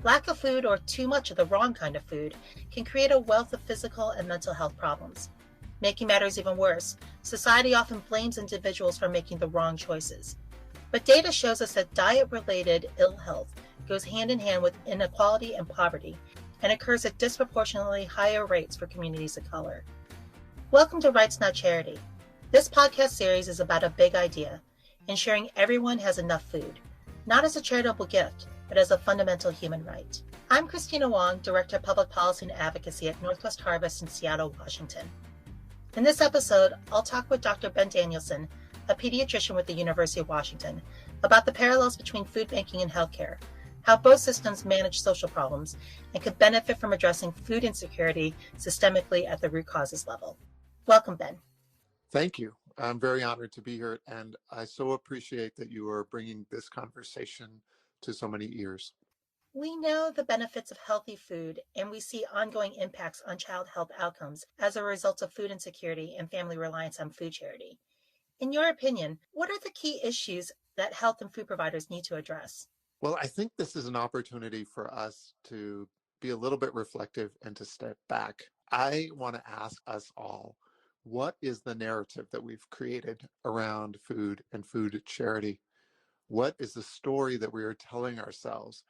Lack of food or too much of the wrong kind of food can create a wealth of physical and mental health problems. Making matters even worse, society often blames individuals for making the wrong choices. But data shows us that diet-related ill health goes hand in hand with inequality and poverty and occurs at disproportionately higher rates for communities of color. Welcome to Rights Not Charity. This podcast series is about a big idea, ensuring everyone has enough food, not as a charitable gift, but as a fundamental human right. I'm Christina Wong, Director of Public Policy and Advocacy at Northwest Harvest in Seattle, Washington. In this episode, I'll talk with Dr. Ben Danielson, a pediatrician with the University of Washington, about the parallels between food banking and healthcare, how both systems manage social problems, and could benefit from addressing food insecurity systemically at the root causes level. Welcome, Ben. Thank you. I'm very honored to be here, and I so appreciate that you are bringing this conversation to so many ears. We know the benefits of healthy food, and we see ongoing impacts on child health outcomes as a result of food insecurity and family reliance on food charity. In your opinion, what are the key issues that health and food providers need to address? Well, I think this is an opportunity for us to be a little bit reflective and to step back. I want to ask us all, what is the narrative that we've created around food and food charity? What is the story that we are telling ourselves?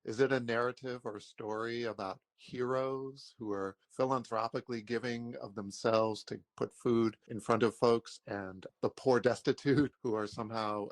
Is it a narrative or a story about heroes who are philanthropically giving of themselves to put food in front of folks, and the poor destitute who are somehow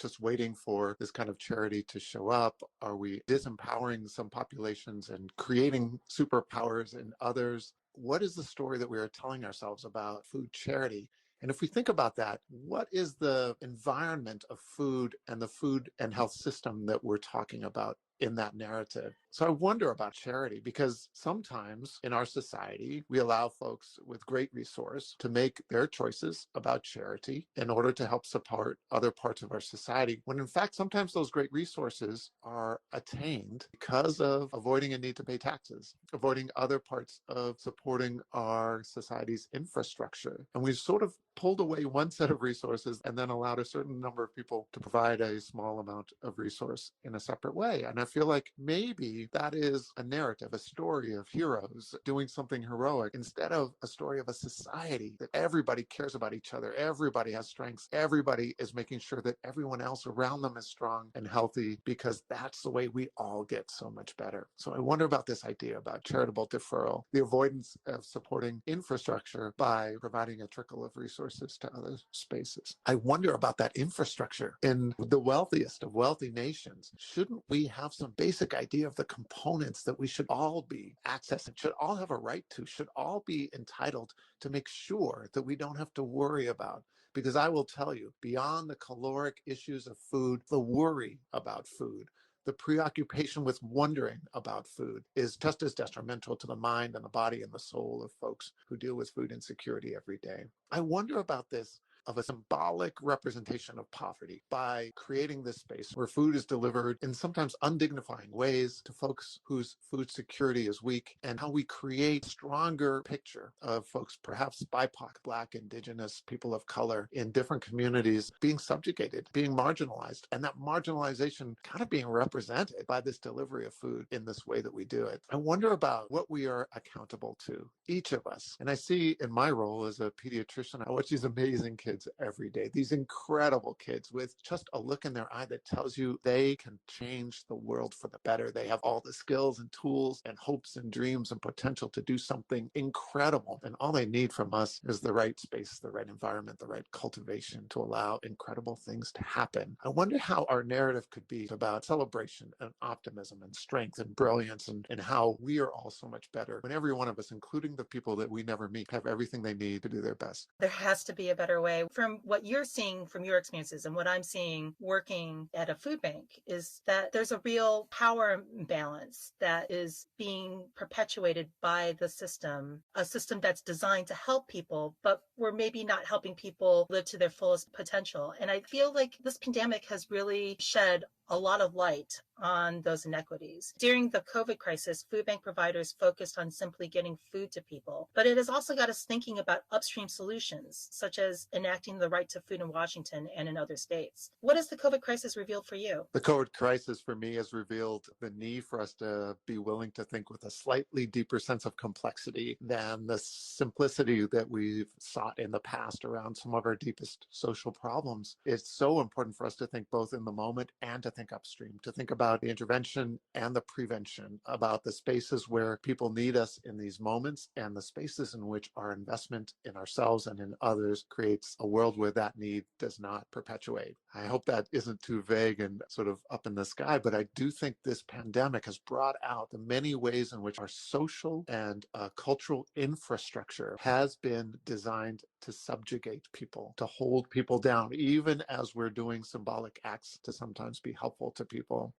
just waiting for this kind of charity to show up? Are we disempowering some populations and creating superpowers in others? What is the story that we are telling ourselves about food charity? And if we think about that, what is the environment of food and the food and health system that we're talking about in that narrative? So I wonder about charity, because sometimes in our society, we allow folks with great resource to make their choices about charity in order to help support other parts of our society, when in fact, sometimes those great resources are attained because of avoiding a need to pay taxes, avoiding other parts of supporting our society's infrastructure. And we've sort of pulled away one set of resources and then allowed a certain number of people to provide a small amount of resource in a separate way. And I feel like maybe that is a narrative, a story of heroes doing something heroic, instead of a story of a society that everybody cares about each other, everybody has strengths, everybody is making sure that everyone else around them is strong and healthy, because that's the way we all get so much better. So I wonder about this idea about charitable deferral, the avoidance of supporting infrastructure by providing a trickle of resources to other spaces. I wonder about that infrastructure in the wealthiest of wealthy nations. Shouldn't we have some basic idea of the components that we should all be accessing, should all have a right to, should all be entitled to, make sure that we don't have to worry about? Because I will tell you, beyond the caloric issues of food, the worry about food, the preoccupation with wondering about food is just as detrimental to the mind and the body and the soul of folks who deal with food insecurity every day. I wonder about this of a symbolic representation of poverty by creating this space where food is delivered in sometimes undignifying ways to folks whose food security is weak, and how we create a stronger picture of folks, perhaps BIPOC, Black, Indigenous, people of color in different communities being subjugated, being marginalized, and that marginalization kind of being represented by this delivery of food in this way that we do it. I wonder about what we are accountable to, each of us. And I see in my role as a pediatrician, I watch these amazing kids every day, these incredible kids with just a look in their eye that tells you they can change the world for the better. They have all the skills and tools and hopes and dreams and potential to do something incredible. And all they need from us is the right space, the right environment, the right cultivation to allow incredible things to happen. I wonder how our narrative could be about celebration and optimism and strength and brilliance, and how we are all so much better when every one of us, including the people that we never meet, have everything they need to do their best. There has to be a better way. From what you're seeing from your experiences and what I'm seeing working at a food bank, is that there's a real power imbalance that is being perpetuated by the system, a system that's designed to help people, but we're maybe not helping people live to their fullest potential. And I feel like this pandemic has really shed a lot of light on those inequities. During the COVID crisis, food bank providers focused on simply getting food to people, but it has also got us thinking about upstream solutions, such as enacting the right to food in Washington and in other states. What has the COVID crisis revealed for you? The COVID crisis for me has revealed the need for us to be willing to think with a slightly deeper sense of complexity than the simplicity that we've sought in the past around some of our deepest social problems. It's so important for us to think both in the moment and to think upstream, to think about the intervention and the prevention, about the spaces where people need us in these moments and the spaces in which our investment in ourselves and in others creates a world where that need does not perpetuate. I hope that isn't too vague and sort of up in the sky, but I do think this pandemic has brought out the many ways in which our social and cultural infrastructure has been designed to subjugate people, to hold people down, even as we're doing symbolic acts to sometimes be helpful to people.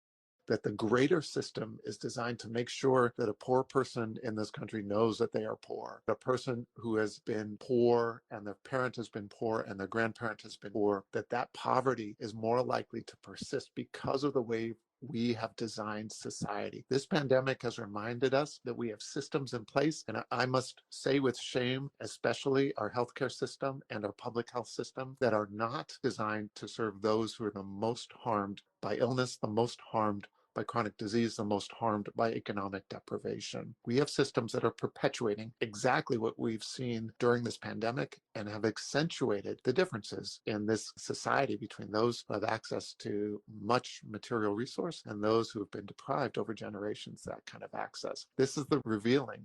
That the greater system is designed to make sure that a poor person in this country knows that they are poor. A person who has been poor and their parent has been poor and their grandparent has been poor, that poverty is more likely to persist because of the way we have designed society. This pandemic has reminded us that we have systems in place, and I must say with shame, especially our healthcare system and our public health system, that are not designed to serve those who are the most harmed by illness, the most harmed by chronic disease, the most harmed by economic deprivation. We have systems that are perpetuating exactly what we've seen during this pandemic and have accentuated the differences in this society between those who have access to much material resource and those who have been deprived over generations that kind of access. This is the revealing.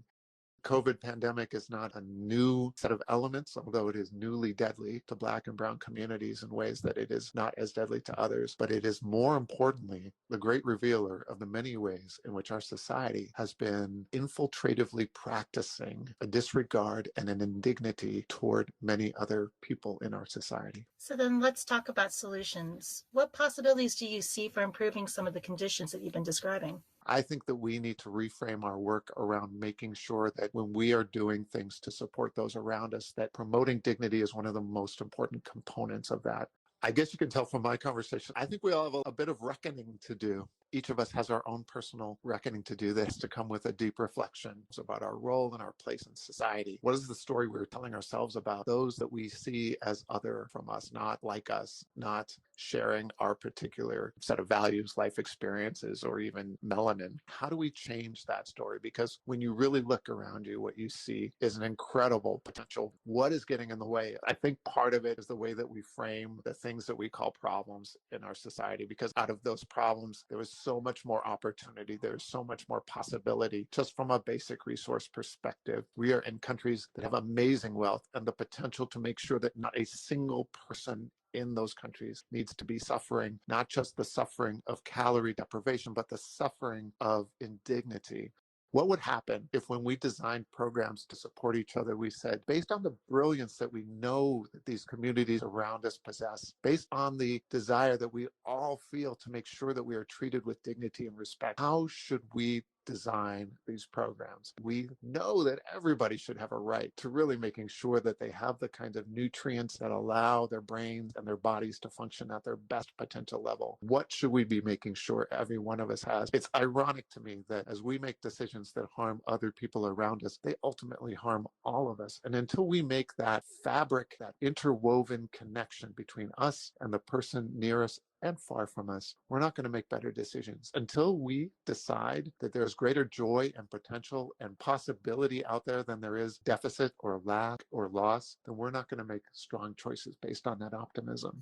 COVID pandemic is not a new set of elements, although it is newly deadly to Black and Brown communities in ways that it is not as deadly to others. But it is more importantly the great revealer of the many ways in which our society has been infiltratively practicing a disregard and an indignity toward many other people in our society. So then let's talk about solutions. What possibilities do you see for improving some of the conditions that you've been describing? I think that we need to reframe our work around making sure that when we are doing things to support those around us, that promoting dignity is one of the most important components of that. I guess you can tell from my conversation, I think we all have a bit of reckoning to do. Each of us has our own personal reckoning to do this, to come with a deep reflection about our role and our place in society. What is the story we're telling ourselves about those that we see as other from us, not like us, not sharing our particular set of values, life experiences, or even melanin? How do we change that story? Because when you really look around you, what you see is an incredible potential. What is getting in the way? I think part of it is the way that we frame the things that we call problems in our society, because out of those problems, there was so much more opportunity. There's so much more possibility just from a basic resource perspective. We are in countries that have amazing wealth and the potential to make sure that not a single person in those countries needs to be suffering, not just the suffering of calorie deprivation, but the suffering of indignity. What would happen if when we designed programs to support each other, we said, based on the brilliance that we know that these communities around us possess, based on the desire that we all feel to make sure that we are treated with dignity and respect, how should we design these programs? We know that everybody should have a right to really making sure that they have the kind of nutrients that allow their brains and their bodies to function at their best potential level. What should we be making sure every one of us has? It's ironic to me that as we make decisions that harm other people around us, they ultimately harm all of us. And until we make that fabric, that interwoven connection between us and the person near us and far from us, we're not going to make better decisions. Until we decide that there's greater joy and potential and possibility out there than there is deficit or lack or loss, then we're not going to make strong choices based on that optimism.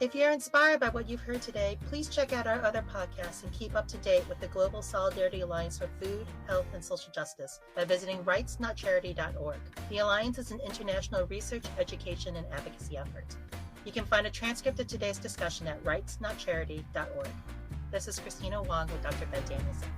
If you're inspired by what you've heard today, please check out our other podcasts and keep up to date with the Global Solidarity Alliance for Food, Health, and Social Justice by visiting rightsnotcharity.org. The Alliance is an international research, education, and advocacy effort. You can find a transcript of today's discussion at rightsnotcharity.org. This is Christina Wong with Dr. Ben Danielson.